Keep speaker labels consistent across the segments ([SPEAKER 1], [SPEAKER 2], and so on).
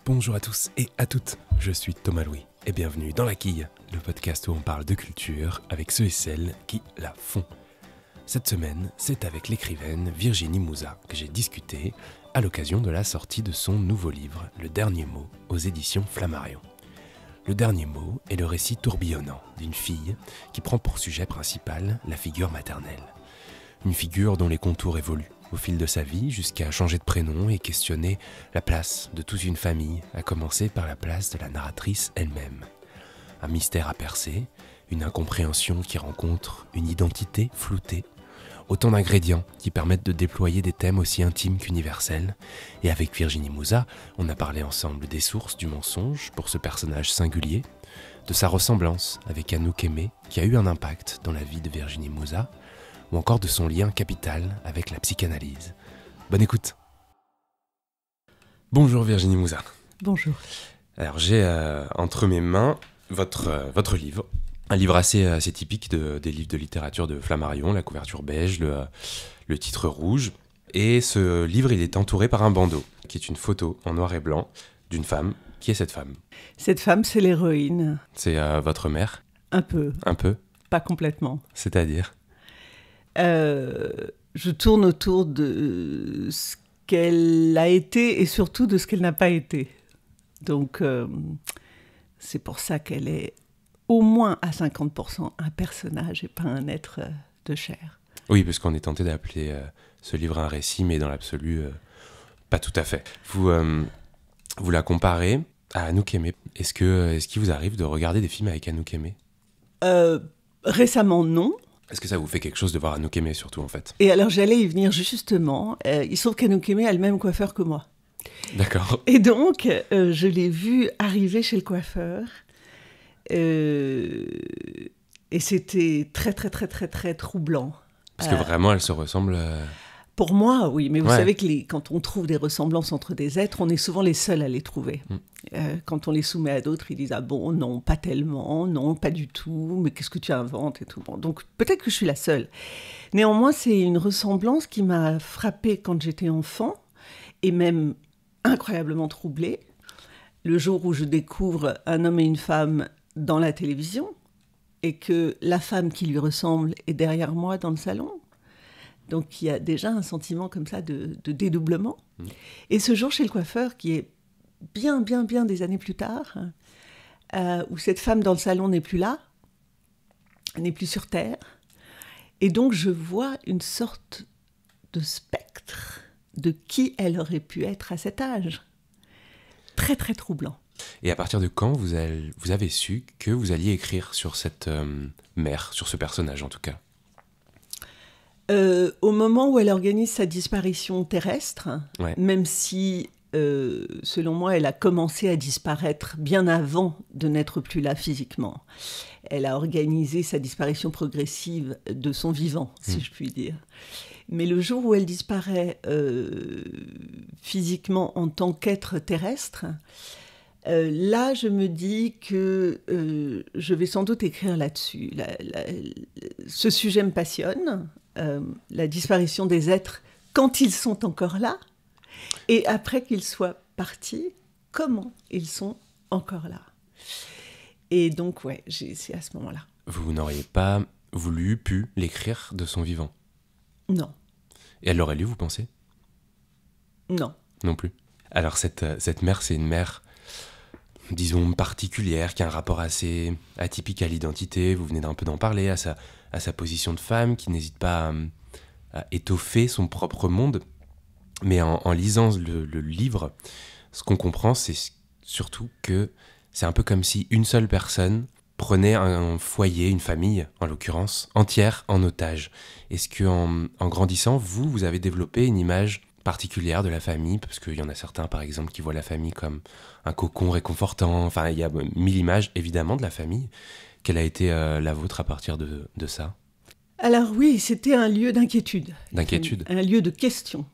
[SPEAKER 1] Bonjour à tous et à toutes, je suis Thomas Louis et bienvenue dans La Quille, le podcast où on parle de culture avec ceux et celles qui la font. Cette semaine, c'est avec l'écrivaine Virginie Mouza que j'ai discuté à l'occasion de la sortie de son nouveau livre, Le Dernier Mot, aux éditions Flammarion. Le Dernier Mot est le récit tourbillonnant d'une fille qui prend pour sujet principal la figure maternelle. Une figure dont les contours évoluent au fil de sa vie jusqu'à changer de prénom et questionner la place de toute une famille, à commencer par la place de la narratrice elle-même. Un mystère à percer, une incompréhension qui rencontre une identité floutée, autant d'ingrédients qui permettent de déployer des thèmes aussi intimes qu'universels. Et avec Virginie Mouza, on a parlé ensemble des sources du mensonge pour ce personnage singulier, de sa ressemblance avec Anouk Aimée qui a eu un impact dans la vie de Virginie Mouza, ou encore de son lien capital avec la psychanalyse. Bonne écoute. Bonjour Virginie Mouza.
[SPEAKER 2] Bonjour.
[SPEAKER 1] Alors j'ai entre mes mains votre livre, un livre assez typique des livres de littérature de Flammarion, la couverture beige, le titre rouge. Et ce livre, il est entouré par un bandeau, qui est une photo en noir et blanc d'une femme. Qui est cette femme ?
[SPEAKER 2] Cette femme, c'est l'héroïne.
[SPEAKER 1] C'est votre mère ?
[SPEAKER 2] Un peu.
[SPEAKER 1] Un peu ?
[SPEAKER 2] Pas complètement.
[SPEAKER 1] C'est-à-dire ?
[SPEAKER 2] Je tourne autour de ce qu'elle a été et surtout de ce qu'elle n'a pas été. Donc, c'est pour ça qu'elle est au moins à 50% un personnage et pas un être de chair.
[SPEAKER 1] Oui, parce qu'on est tenté d'appeler ce livre un récit, mais dans l'absolu, pas tout à fait. Vous la comparez à Anouk Aimée. Est-ce qu'il vous arrive de regarder des films avec Anouk Aimée ?
[SPEAKER 2] Récemment, non.
[SPEAKER 1] Est-ce que ça vous fait quelque chose de voir Anouk Aimée, surtout, en fait ?
[SPEAKER 2] Et alors, j'allais y venir justement. Il se trouve qu'Anouk Aimée a le même coiffeur que moi.
[SPEAKER 1] D'accord.
[SPEAKER 2] Et donc, je l'ai vue arriver chez le coiffeur. Et c'était très, très, très, très, très troublant.
[SPEAKER 1] Parce que vraiment, elle se ressemble...
[SPEAKER 2] Pour moi, oui. Mais vous
[SPEAKER 1] Ouais.
[SPEAKER 2] savez que quand on trouve des ressemblances entre des êtres, on est souvent les seuls à les trouver. Quand on les soumet à d'autres, ils disent « Ah bon, non, pas tellement, non, pas du tout, mais qu'est-ce que tu inventes ?» et tout. Bon, donc, peut-être que je suis la seule. Néanmoins, c'est une ressemblance qui m'a frappée quand j'étais enfant, et même incroyablement troublée, le jour où je découvre un homme et une femme dans la télévision, et que la femme qui lui ressemble est derrière moi dans le salon. Donc, il y a déjà un sentiment comme ça de dédoublement. Et ce jour chez le coiffeur, qui est bien des années plus tard, où cette femme dans le salon n'est plus là, n'est plus sur Terre. Et donc, je vois une sorte de spectre de qui elle aurait pu être à cet âge. Très, très troublant.
[SPEAKER 1] Et à partir de quand vous avez su que vous alliez écrire sur cette mère, sur ce personnage en tout cas ?
[SPEAKER 2] Au moment où elle organise sa disparition terrestre,
[SPEAKER 1] Ouais.
[SPEAKER 2] même si, selon moi, elle a commencé à disparaître bien avant de n'être plus là physiquement. Elle a organisé sa disparition progressive de son vivant, si je puis dire. Mais le jour où elle disparaît physiquement en tant qu'être terrestre, là, je me dis que je vais sans doute écrire là-dessus. Ce sujet me passionne. La disparition des êtres quand ils sont encore là, et après qu'ils soient partis, comment ils sont encore là. Et donc, ouais, c'est à ce moment-là.
[SPEAKER 1] Vous n'auriez pas pu l'écrire de son vivant ?
[SPEAKER 2] Non.
[SPEAKER 1] Et elle l'aurait lu, vous pensez ?
[SPEAKER 2] Non.
[SPEAKER 1] Non plus. Alors cette mère, c'est une mère, disons, particulière, qui a un rapport assez atypique à l'identité. Vous venez d'un peu d'en parler, à sa position de femme, qui n'hésite pas à étoffer son propre monde. Mais en lisant le livre, ce qu'on comprend, c'est surtout que c'est un peu comme si une seule personne prenait un foyer, une famille, en l'occurrence, entière en otage. Est-ce qu'en grandissant, vous avez développé une image particulière de la famille ? Parce qu'il y en a certains, par exemple, qui voient la famille comme un cocon réconfortant. Enfin, il y a 1000 images, évidemment, de la famille. Quelle a été la vôtre à partir de ça ?
[SPEAKER 2] Alors oui, c'était un lieu d'inquiétude.
[SPEAKER 1] D'inquiétude.
[SPEAKER 2] Un lieu de question,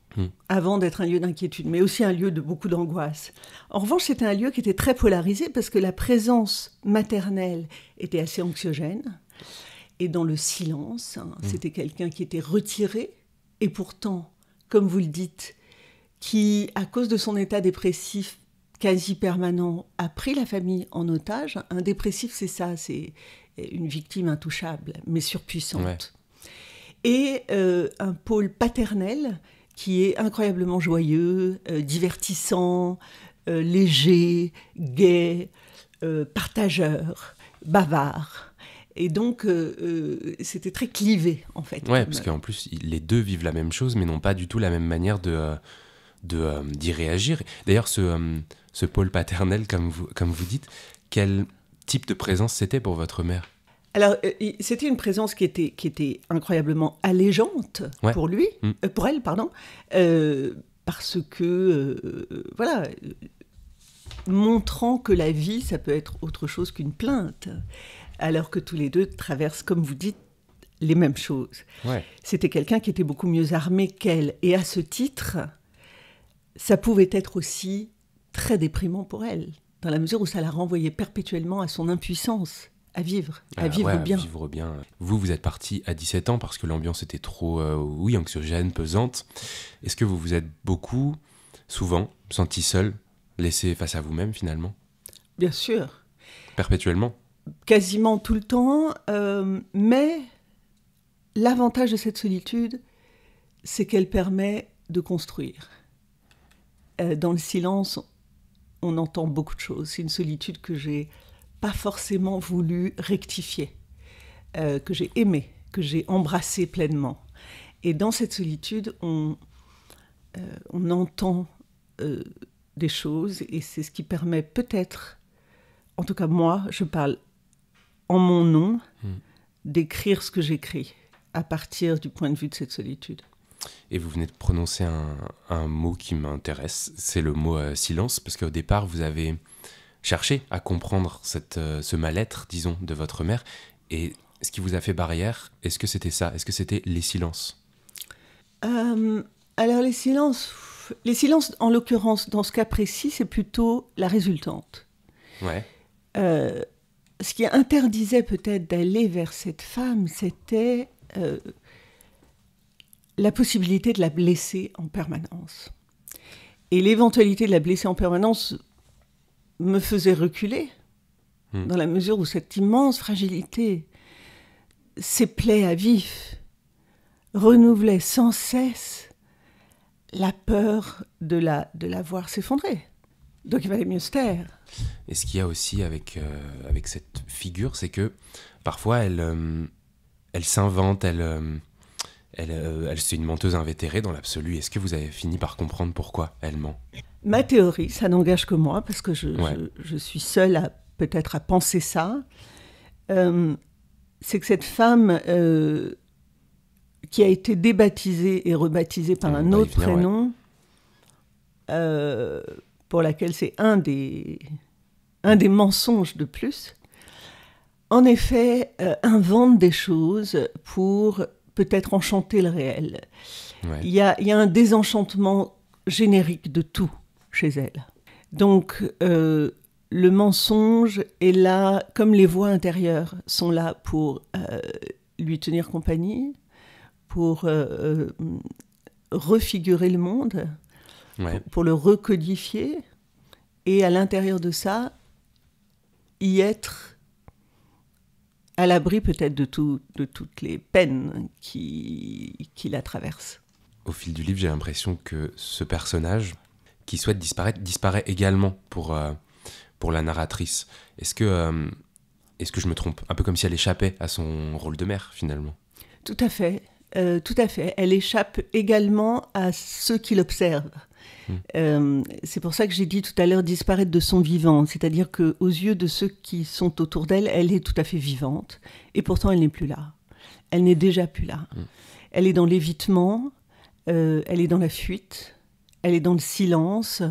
[SPEAKER 2] avant d'être un lieu d'inquiétude, mais aussi un lieu de beaucoup d'angoisse. En revanche, c'était un lieu qui était très polarisé parce que la présence maternelle était assez anxiogène. Et dans le silence, c'était quelqu'un qui était retiré. Et pourtant, comme vous le dites, qui, à cause de son état dépressif quasi permanent a pris la famille en otage. Un dépressif, c'est ça, c'est une victime intouchable, mais surpuissante. Ouais. Et un pôle paternel qui est incroyablement joyeux, divertissant, léger, gai, partageur, bavard. Et donc, c'était très clivé, en fait.
[SPEAKER 1] Ouais, parce qu'en plus, les deux vivent la même chose, mais n'ont pas du tout la même manière d'y réagir. D'ailleurs, ce pôle paternel, comme vous dites, quel type de présence c'était pour votre mère ?
[SPEAKER 2] Alors, c'était une présence qui était incroyablement allégeante pour lui, pour elle, pardon, parce que, voilà, montrant que la vie, ça peut être autre chose qu'une plainte, alors que tous les deux traversent, comme vous dites, les mêmes choses. Ouais. C'était quelqu'un qui était beaucoup mieux armé qu'elle, et à ce titre, ça pouvait être aussi très déprimant pour elle, dans la mesure où ça la renvoyait perpétuellement à son impuissance. À vivre bien.
[SPEAKER 1] À vivre bien. Vous êtes parti à 17 ans parce que l'ambiance était trop, anxiogène, pesante. Est-ce que vous vous êtes souvent, senti seul, laissé face à vous-même finalement ?
[SPEAKER 2] Bien sûr.
[SPEAKER 1] Perpétuellement ?
[SPEAKER 2] Quasiment tout le temps. Mais l'avantage de cette solitude, c'est qu'elle permet de construire. Dans le silence, on entend beaucoup de choses. C'est une solitude que j'ai pas forcément voulu rectifier, que j'ai aimé, que j'ai embrassé pleinement. Et dans cette solitude, on entend des choses, et c'est ce qui permet peut-être, en tout cas moi, je parle en mon nom, d'écrire ce que j'écris, à partir du point de vue de cette solitude.
[SPEAKER 1] Et vous venez de prononcer un mot qui m'intéresse, c'est le mot silence, parce qu'au départ, vous avez chercher à comprendre ce mal-être, disons, de votre mère. Et ce qui vous a fait barrière, est-ce que c'était ça ? Est-ce que c'était les silences ?
[SPEAKER 2] Alors les silences, en l'occurrence, dans ce cas précis, c'est plutôt la résultante.
[SPEAKER 1] Ouais.
[SPEAKER 2] Ce qui interdisait peut-être d'aller vers cette femme, c'était la possibilité de la blesser en permanence. Et l'éventualité de la blesser en permanence me faisait reculer, dans la mesure où cette immense fragilité, ces plaies à vif, renouvelait sans cesse la peur de la voir s'effondrer. Donc il fallait mieux se taire.
[SPEAKER 1] Et ce qu'il y a aussi avec cette figure, c'est que parfois elle s'invente, elle c'est une menteuse invétérée dans l'absolu. Est-ce que vous avez fini par comprendre pourquoi elle ment ?
[SPEAKER 2] Ma théorie, ça n'engage que moi, parce que je suis seule peut-être à penser ça, c'est que cette femme qui a été débaptisée et rebaptisée par un autre prénom, pour laquelle c'est un des mensonges de plus, en effet, invente des choses pour peut-être enchanter le réel. Ouais. Il y a un désenchantement générique de tout chez elle. Donc, le mensonge est là, comme les voix intérieures sont là pour lui tenir compagnie, pour refigurer le monde, pour le recodifier, et à l'intérieur de ça, y être à l'abri peut-être de toutes les peines qui la traversent.
[SPEAKER 1] Au fil du livre, j'ai l'impression que ce personnage qui souhaite disparaître disparaît également pour la narratrice. Est-ce que je me trompe ? Un peu comme si elle échappait à son rôle de mère, finalement.
[SPEAKER 2] Tout à fait. Elle échappe également à ceux qui l'observent. C'est pour ça que j'ai dit tout à l'heure disparaître de son vivant, c'est-à-dire qu'aux yeux de ceux qui sont autour d'elle, elle est tout à fait vivante, et pourtant elle n'est plus là. Elle n'est déjà plus là. Elle est dans l'évitement, elle est dans la fuite, elle est dans le silence,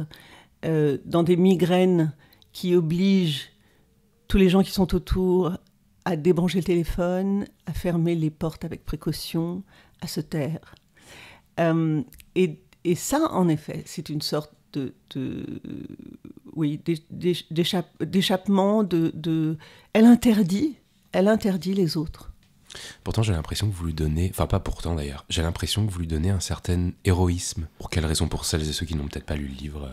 [SPEAKER 2] dans des migraines qui obligent tous les gens qui sont autour à débrancher le téléphone, à fermer les portes avec précaution, à se taire. Et ça, en effet, c'est une sorte d'échappement, elle interdit les autres.
[SPEAKER 1] Pourtant, j'ai l'impression que vous lui donnez, enfin pas pourtant d'ailleurs, j'ai l'impression que vous lui donnez un certain héroïsme. Pour quelle raison ? Pour celles et ceux qui n'ont peut-être pas lu le livre.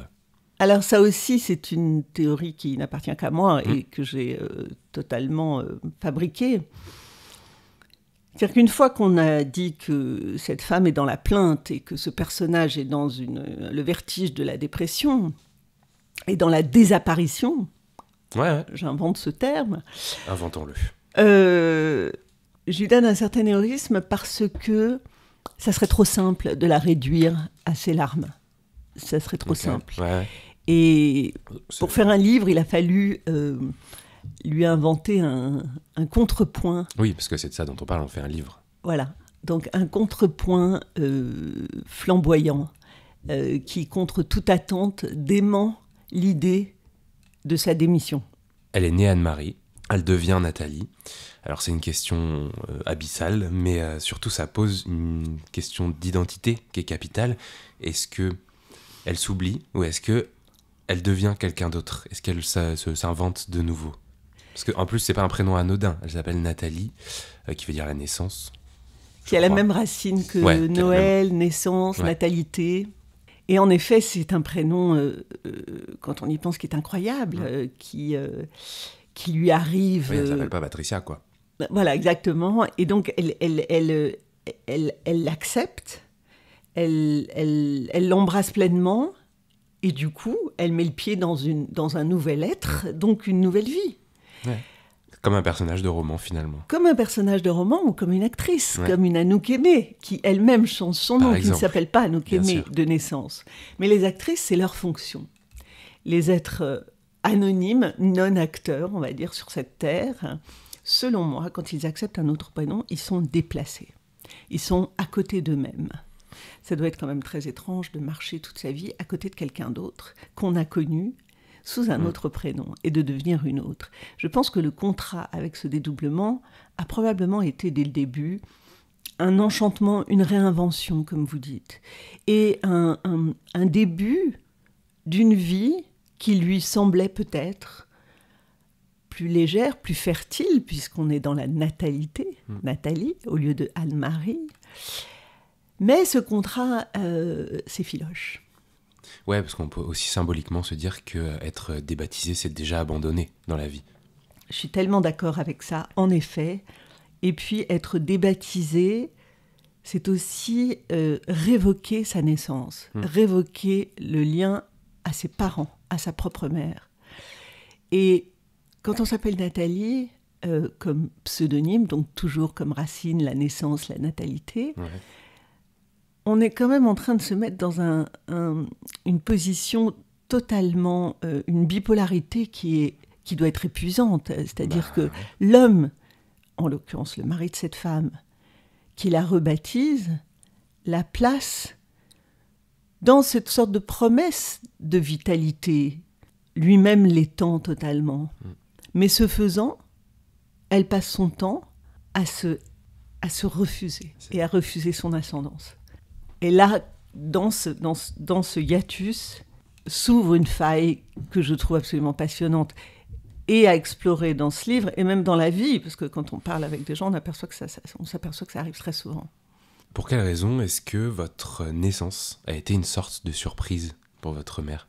[SPEAKER 2] Alors ça aussi, c'est une théorie qui n'appartient qu'à moi et que j'ai totalement fabriquée. C'est-à-dire qu'une fois qu'on a dit que cette femme est dans la plainte et que ce personnage est dans le vertige de la dépression et dans la désapparition, j'invente ce terme.
[SPEAKER 1] Inventons-le.
[SPEAKER 2] Je lui donne un certain héroïsme parce que ça serait trop simple de la réduire à ses larmes. Ça serait trop simple. Ouais. Et pour faire un livre, il a fallu lui inventer un contrepoint.
[SPEAKER 1] Oui, parce que c'est de ça dont on parle, on fait un livre.
[SPEAKER 2] Voilà, donc un contrepoint flamboyant qui, contre toute attente, dément l'idée de sa démission.
[SPEAKER 1] Elle est née Anne-Marie, elle devient Nathalie. Alors c'est une question abyssale, mais surtout ça pose une question d'identité qui est capitale. Est-ce qu'elle s'oublie ou est-ce qu'elle devient quelqu'un d'autre? Est-ce qu'elle s'invente de nouveau? Parce qu'en plus, c'est pas un prénom anodin. Elle s'appelle Nathalie, qui veut dire la naissance.
[SPEAKER 2] Qui a la même racine que Noël, naissance, natalité. Et en effet, c'est un prénom, quand on y pense, qui est incroyable, qui lui arrive...
[SPEAKER 1] Oui, elle s'appelle pas Patricia, quoi.
[SPEAKER 2] Voilà, exactement. Et donc, elle l'accepte, elle l'embrasse pleinement, et du coup, elle met le pied dans un nouvel être, donc une nouvelle vie.
[SPEAKER 1] Ouais. Comme un personnage de roman, finalement.
[SPEAKER 2] Comme un personnage de roman ou comme une actrice, comme une Anouk Aimée, qui elle-même change son nom, qui ne s'appelle pas Anouk Aimée de naissance. Mais les actrices, c'est leur fonction. Les êtres anonymes, non-acteurs, on va dire, sur cette terre, selon moi, quand ils acceptent un autre prénom, ils sont déplacés. Ils sont à côté d'eux-mêmes. Ça doit être quand même très étrange de marcher toute sa vie à côté de quelqu'un d'autre qu'on a connu sous un autre prénom et de devenir une autre. Je pense que le contrat avec ce dédoublement a probablement été dès le début un enchantement, une réinvention, comme vous dites, et un début d'une vie qui lui semblait peut-être plus légère, plus fertile, puisqu'on est dans la natalité, Nathalie, au lieu de Anne-Marie. Mais ce contrat s'effiloche.
[SPEAKER 1] Ouais, parce qu'on peut aussi symboliquement se dire qu'être débaptisé, c'est déjà abandonné dans la vie.
[SPEAKER 2] Je suis tellement d'accord avec ça, en effet. Et puis, être débaptisé, c'est aussi révoquer sa naissance, révoquer le lien à ses parents, à sa propre mère. Et quand on s'appelle Nathalie, comme pseudonyme, donc toujours comme racine, la naissance, la natalité... Ouais. On est quand même en train de se mettre dans une position totalement, une bipolarité qui doit être épuisante. C'est-à-dire que l'homme, en l'occurrence le mari de cette femme, qui la rebaptise, la place dans cette sorte de promesse de vitalité, lui-même l'étend totalement. Mais ce faisant, elle passe son temps à se refuser et à refuser son ascendance. Et là, dans ce hiatus, s'ouvre une faille que je trouve absolument passionnante et à explorer dans ce livre, et même dans la vie, parce que quand on parle avec des gens, on s'aperçoit que ça arrive très souvent.
[SPEAKER 1] Pour quelle raison est-ce que votre naissance a été une sorte de surprise pour votre mère?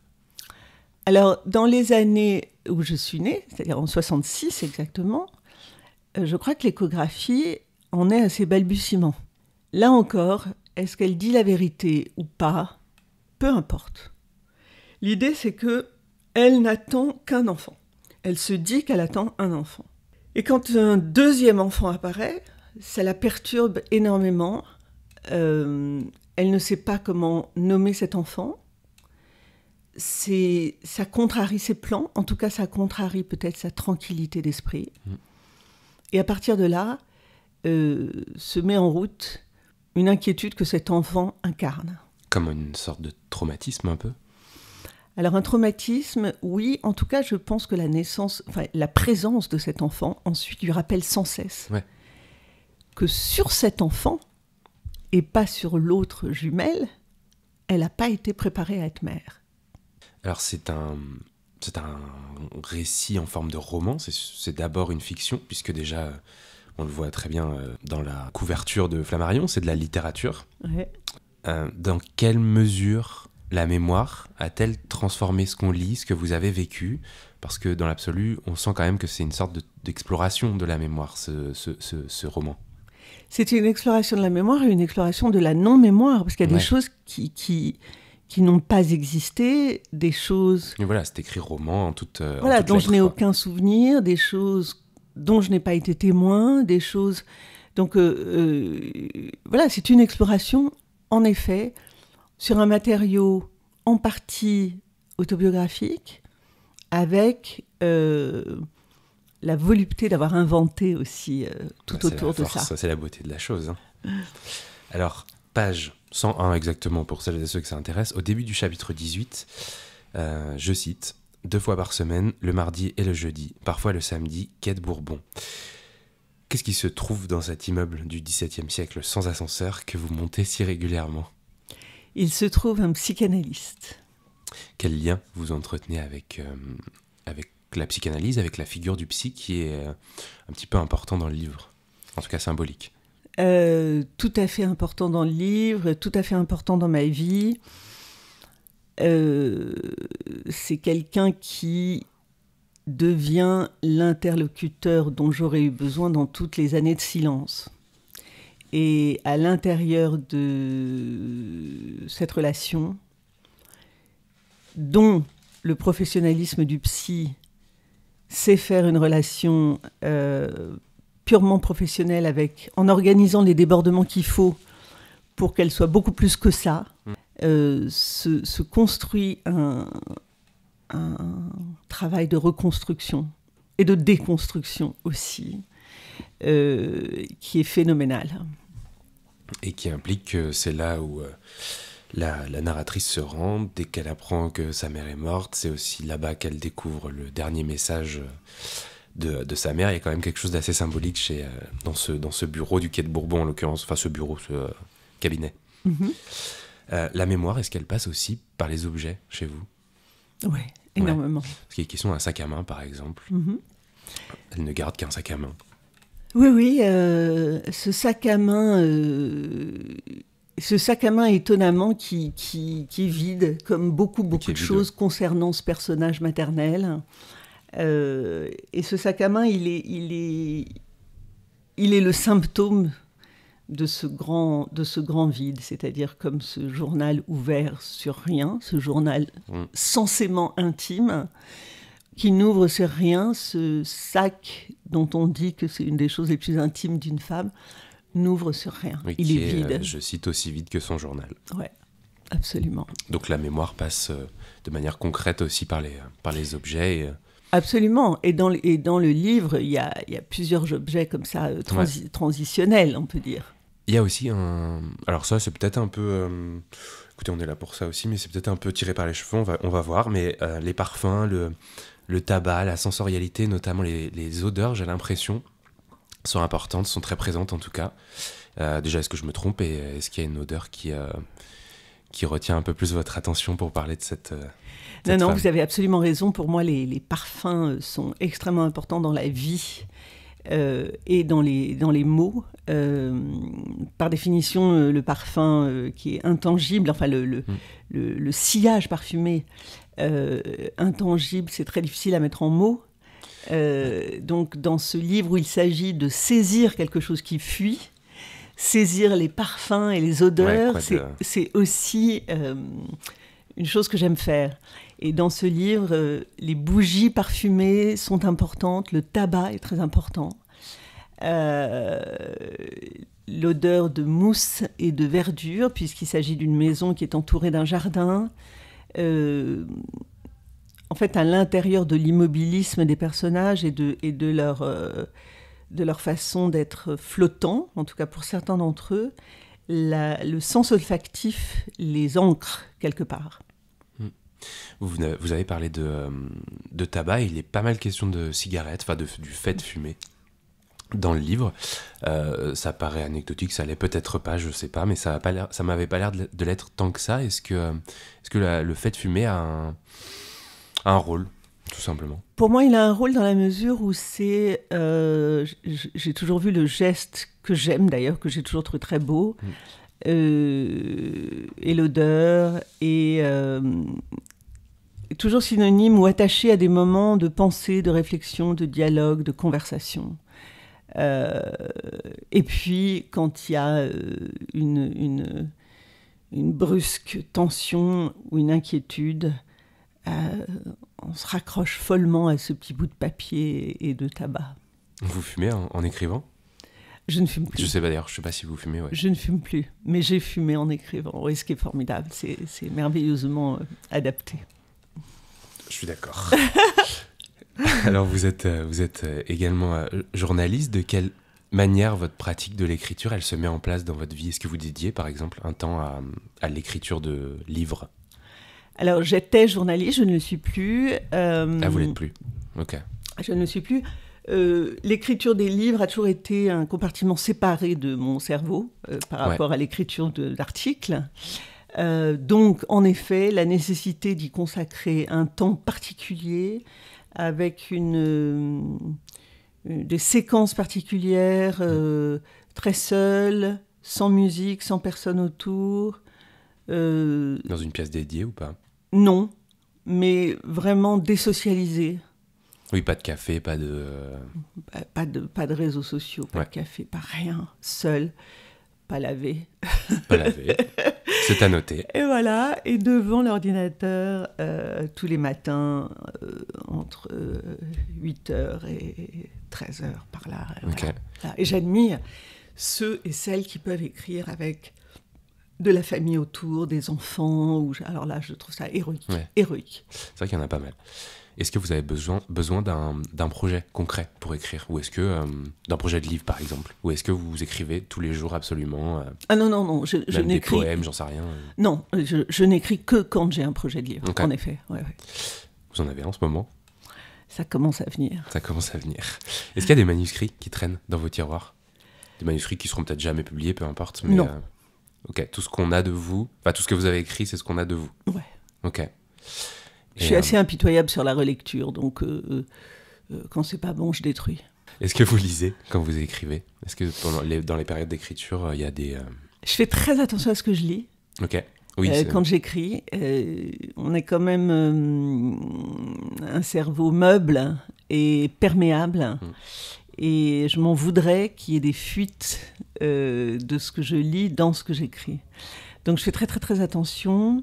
[SPEAKER 2] Alors, dans les années où je suis née, c'est-à-dire en 66 exactement, je crois que l'échographie en est à ses balbutiements. Là encore... Est-ce qu'elle dit la vérité ou pas? Peu importe. L'idée, c'est qu'elle n'attend qu'un enfant. Elle se dit qu'elle attend un enfant. Et quand un deuxième enfant apparaît, ça la perturbe énormément. Elle ne sait pas comment nommer cet enfant. Ça contrarie ses plans. En tout cas, ça contrarie peut-être sa tranquillité d'esprit. Et à partir de là, se met en route une inquiétude que cet enfant incarne.
[SPEAKER 1] Comme une sorte de traumatisme un peu?
[SPEAKER 2] Alors un traumatisme, oui. En tout cas, je pense que la présence de cet enfant ensuite lui rappelle sans cesse que sur cet enfant, et pas sur l'autre jumelle, elle n'a pas été préparée à être mère.
[SPEAKER 1] Alors c'est un récit en forme de roman, c'est d'abord une fiction, puisque déjà... On le voit très bien dans la couverture de Flammarion, c'est de la littérature. Ouais. Dans quelle mesure la mémoire a-t-elle transformé ce qu'on lit, ce que vous avez vécu ? Parce que dans l'absolu, on sent quand même que c'est une sorte d'exploration de la mémoire, ce roman.
[SPEAKER 2] C'est une exploration de la mémoire et une exploration de la non-mémoire, parce qu'il y a des choses qui n'ont pas existé, des choses...
[SPEAKER 1] Et voilà, c'est écrit roman en toute
[SPEAKER 2] voilà,
[SPEAKER 1] toute
[SPEAKER 2] dont
[SPEAKER 1] lettre,
[SPEAKER 2] je n'ai
[SPEAKER 1] quoi.
[SPEAKER 2] aucun souvenir, des choses dont je n'ai pas été témoin, des choses... Donc voilà, c'est une exploration, en effet, sur un matériau en partie autobiographique, avec la volupté d'avoir inventé aussi tout autour de ça.
[SPEAKER 1] C'est la beauté de la chose. Hein. Alors, page 101 exactement, pour celles et ceux que ça intéresse. Au début du chapitre 18, je cite, « 2 fois par semaine, le mardi et le jeudi, parfois le samedi, quai de Bourbon. » Qu'est-ce qui se trouve dans cet immeuble du XVIIe siècle sans ascenseur que vous montez si régulièrement ?
[SPEAKER 2] Il se trouve un psychanalyste.
[SPEAKER 1] Quel lien vous entretenez avec la psychanalyse, avec la figure du psy qui est un petit peu important dans le livre, en tout cas symbolique ?
[SPEAKER 2] Tout à fait important dans le livre, tout à fait important dans ma vie. C'est quelqu'un qui devient l'interlocuteur dont j'aurais eu besoin dans toutes les années de silence. Et à l'intérieur de cette relation, dont le professionnalisme du psy sait faire une relation purement professionnelle en organisant les débordements qu'il faut pour qu'elle soit beaucoup plus que ça, se construit un travail de reconstruction et de déconstruction aussi, qui est phénoménal.
[SPEAKER 1] Et qui implique que c'est là où la narratrice se rend, dès qu'elle apprend que sa mère est morte, c'est aussi là-bas qu'elle découvre le dernier message de sa mère. Il y a quand même quelque chose d'assez symbolique dans ce bureau du quai de Bourbon, en l'occurrence, enfin ce cabinet. Mm-hmm. La mémoire, est-ce qu'elle passe aussi par les objets chez vous ?
[SPEAKER 2] Oui, énormément.
[SPEAKER 1] Parce qu'il y a une question d'un sac à main, par exemple. Mm-hmm. Elle ne garde qu'un sac à main.
[SPEAKER 2] Oui, ce sac à main étonnamment qui est vide, comme beaucoup de choses concernant ce personnage maternel. Et ce sac à main, il est le symptôme de ce grand vide, c'est-à-dire comme ce journal ouvert sur rien, ce journal censément intime, qui n'ouvre sur rien, ce sac dont on dit que c'est une des choses les plus intimes d'une femme, n'ouvre sur rien.
[SPEAKER 1] Oui,
[SPEAKER 2] il est vide.
[SPEAKER 1] Je cite, aussi vide que son journal.
[SPEAKER 2] Oui, absolument.
[SPEAKER 1] Donc la mémoire passe de manière concrète aussi par les objets.
[SPEAKER 2] Absolument. Et dans le livre, il y a plusieurs objets comme ça, transitionnels, on peut dire.
[SPEAKER 1] Il y a aussi alors ça, c'est peut-être un peu... Écoutez, on est là pour ça aussi, mais c'est peut-être un peu tiré par les cheveux, on va voir. Mais les parfums, le tabac, la sensorialité, notamment les odeurs, j'ai l'impression, sont importantes, sont très présentes en tout cas. Déjà, est-ce que je me trompe et est-ce qu'il y a une odeur qui retient un peu plus votre attention pour parler de cette
[SPEAKER 2] Non,
[SPEAKER 1] femme ?
[SPEAKER 2] Vous avez absolument raison. Pour moi, les parfums sont extrêmement importants dans la vie et dans les mots. Par définition, le parfum qui est intangible, enfin le sillage parfumé intangible, c'est très difficile à mettre en mots. Donc dans ce livre où il s'agit de saisir quelque chose qui fuit, saisir les parfums et les odeurs, c'est aussi une chose que j'aime faire. Et dans ce livre, les bougies parfumées sont importantes, le tabac est très important, l'odeur de mousse et de verdure, puisqu'il s'agit d'une maison qui est entourée d'un jardin. En fait, à l'intérieur de l'immobilisme des personnages et de leur façon d'être flottants, en tout cas pour certains d'entre eux, le sens olfactif les ancre quelque part.
[SPEAKER 1] Vous avez parlé de tabac, il est pas mal question de cigarettes, enfin du fait de fumer dans le livre. Ça paraît anecdotique, ça l'est peut-être pas, je sais pas, mais ça m'avait pas l'air de l'être tant que ça. Est-ce que le fait de fumer a un rôle, tout simplement?
[SPEAKER 2] Pour moi, il a un rôle dans la mesure où c'est... j'ai toujours vu le geste que j'aime d'ailleurs, que j'ai toujours trouvé très beau, et l'odeur, et toujours synonyme ou attaché à des moments de pensée, de réflexion, de dialogue, de conversation. Et puis, quand il y a une brusque tension ou une inquiétude, on se raccroche follement à ce petit bout de papier et de tabac.
[SPEAKER 1] Vous fumez en écrivant ?
[SPEAKER 2] Je ne fume plus.
[SPEAKER 1] Je sais pas d'ailleurs, je sais pas si vous fumez. Ouais.
[SPEAKER 2] Je ne fume plus, mais j'ai fumé en écrivant. Oui, ce qui est formidable, c'est merveilleusement adapté.
[SPEAKER 1] Je suis d'accord. Alors vous êtes également journaliste. De quelle manière votre pratique de l'écriture, elle se met en place dans votre vie ? Est-ce que vous dédiez par exemple un temps à l'écriture de livres ?
[SPEAKER 2] Alors j'étais journaliste, je ne le suis plus.
[SPEAKER 1] Vous l'êtes plus. Ok.
[SPEAKER 2] Je ne le suis plus. L'écriture des livres a toujours été un compartiment séparé de mon cerveau par rapport à l'écriture d'articles. Donc, en effet, la nécessité d'y consacrer un temps particulier avec des séquences particulières, très seul, sans musique, sans personne autour.
[SPEAKER 1] Dans une pièce dédiée ou pas ?
[SPEAKER 2] Non, mais vraiment désocialisé.
[SPEAKER 1] Oui, pas de café, pas de
[SPEAKER 2] réseaux sociaux, pas de café, pas rien, seul, pas lavé.
[SPEAKER 1] Pas lavé, c'est à noter.
[SPEAKER 2] Et voilà, et devant l'ordinateur, tous les matins, entre 8h et 13h, par là.
[SPEAKER 1] Okay.
[SPEAKER 2] Voilà. Et j'admire ceux et celles qui peuvent écrire avec de la famille autour, des enfants. Alors là, je trouve ça héroïque.
[SPEAKER 1] Ouais.
[SPEAKER 2] Héroïque.
[SPEAKER 1] C'est vrai qu'il y en a pas mal. Est-ce que vous avez besoin d'un projet concret pour écrire ? Ou est-ce que d'un projet de livre, par exemple ? Ou est-ce que vous écrivez tous les jours absolument
[SPEAKER 2] Ah non, je n'écris...
[SPEAKER 1] des poèmes, j'en sais rien.
[SPEAKER 2] Non, je n'écris que quand j'ai un projet de livre, en effet. Ouais.
[SPEAKER 1] Vous en avez en ce moment ?
[SPEAKER 2] Ça commence à venir.
[SPEAKER 1] Est-ce qu'il y a des manuscrits qui traînent dans vos tiroirs ? Des manuscrits qui seront peut-être jamais publiés, peu importe. Mais,
[SPEAKER 2] non.
[SPEAKER 1] Ok, tout ce qu'on a de vous, enfin tout ce que vous avez écrit, c'est ce qu'on a de vous.
[SPEAKER 2] Ouais.
[SPEAKER 1] Ok.
[SPEAKER 2] Je suis assez impitoyable sur la relecture, donc quand c'est pas bon, je détruis.
[SPEAKER 1] Est-ce que vous lisez quand vous écrivez ? Est-ce que dans les périodes d'écriture, il y a des...
[SPEAKER 2] Je fais très attention à ce que je lis.
[SPEAKER 1] Ok. Oui,
[SPEAKER 2] quand j'écris, on est quand même un cerveau meuble et perméable. Et je m'en voudrais qu'il y ait des fuites de ce que je lis dans ce que j'écris. Donc je fais très très très attention.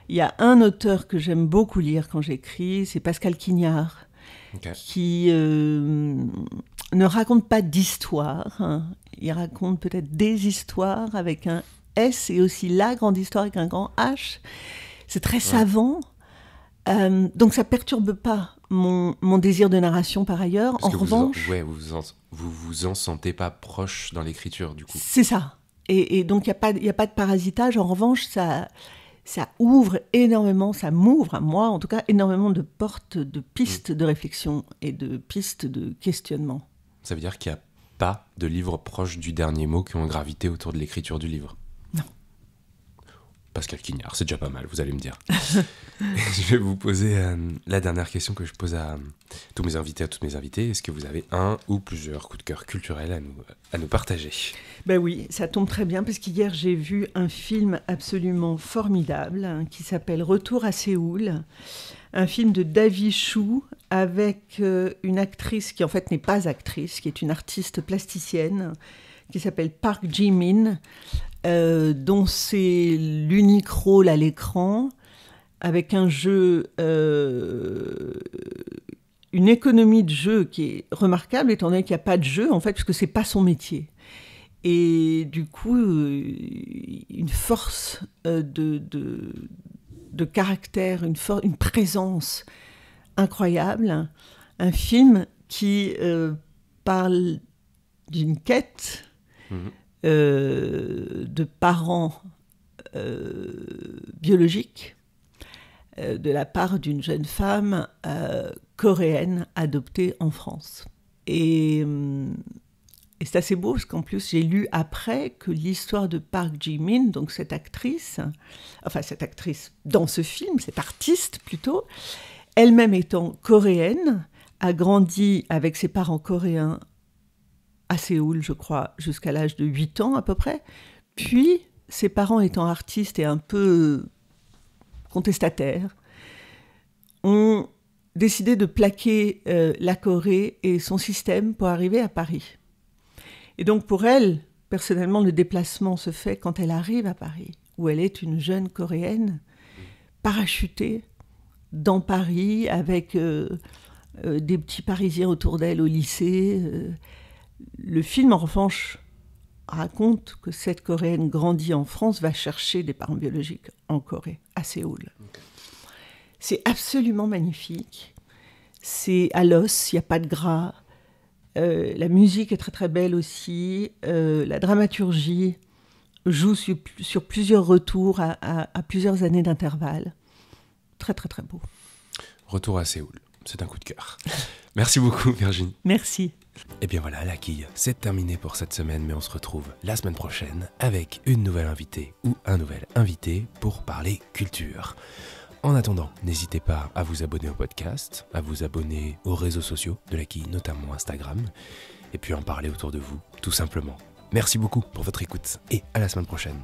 [SPEAKER 2] Il y a un auteur que j'aime beaucoup lire quand j'écris, c'est Pascal Quignard, qui ne raconte pas d'histoire. Hein. Il raconte peut-être des histoires avec un S et aussi la grande histoire avec un grand H. C'est très savant. Donc ça ne perturbe pas mon désir de narration par ailleurs.
[SPEAKER 1] Parce
[SPEAKER 2] en revanche...
[SPEAKER 1] vous vous en sentez pas proche dans l'écriture, du coup.
[SPEAKER 2] C'est ça. Et donc il n'y a pas de parasitage. En revanche, ça ouvre énormément, ça m'ouvre à moi, en tout cas, énormément de portes, de pistes de réflexion et de pistes de questionnement.
[SPEAKER 1] Ça veut dire qu'il n'y a pas de livres proches du dernier mot qui ont gravité autour de l'écriture du livre ?
[SPEAKER 2] Non.
[SPEAKER 1] Pascal Quignard, c'est déjà pas mal, vous allez me dire. Je vais vous poser la dernière question que je pose à tous mes invités, à toutes mes invitées. Est-ce que vous avez un ou plusieurs coups de cœur culturels à nous partager ?
[SPEAKER 2] Ben oui, ça tombe très bien parce qu'hier j'ai vu un film absolument formidable qui s'appelle Retour à Séoul, un film de Davy Chou avec une actrice qui en fait n'est pas actrice, qui est une artiste plasticienne qui s'appelle Park Ji-min, dont c'est l'unique rôle à l'écran, avec un jeu, une économie de jeu qui est remarquable, étant donné qu'il n'y a pas de jeu, en fait, parce que ce n'est pas son métier. Et du coup, une force de caractère, une présence incroyable. Un film qui parle d'une quête de parents biologiques de la part d'une jeune femme coréenne adoptée en France. Et c'est assez beau parce qu'en plus j'ai lu après que l'histoire de Park Ji-min, donc cette actrice dans ce film, cette artiste plutôt, elle-même étant coréenne, a grandi avec ses parents coréens à Séoul, je crois, jusqu'à l'âge de 8 ans à peu près. Puis ses parents étant artistes et un peu contestataires, ont décidé de plaquer la Corée et son système pour arriver à Paris. Et donc pour elle, personnellement, le déplacement se fait quand elle arrive à Paris, où elle est une jeune Coréenne parachutée dans Paris avec des petits Parisiens autour d'elle au lycée. Le film, en revanche, raconte que cette Coréenne grandit en France, va chercher des parents biologiques en Corée, à Séoul. C'est absolument magnifique. C'est à l'os, il n'y a pas de gras. La musique est très très belle aussi. La dramaturgie joue sur plusieurs retours à plusieurs années d'intervalle. Très très très beau.
[SPEAKER 1] Retour à Séoul, c'est un coup de cœur. Merci beaucoup Virginie.
[SPEAKER 2] Merci.
[SPEAKER 1] Et bien voilà, la quille, c'est terminé pour cette semaine, mais on se retrouve la semaine prochaine avec une nouvelle invitée ou un nouvel invité pour parler culture. En attendant, n'hésitez pas à vous abonner au podcast, à vous abonner aux réseaux sociaux de la quille, notamment Instagram, et puis en parler autour de vous, tout simplement. Merci beaucoup pour votre écoute et à la semaine prochaine.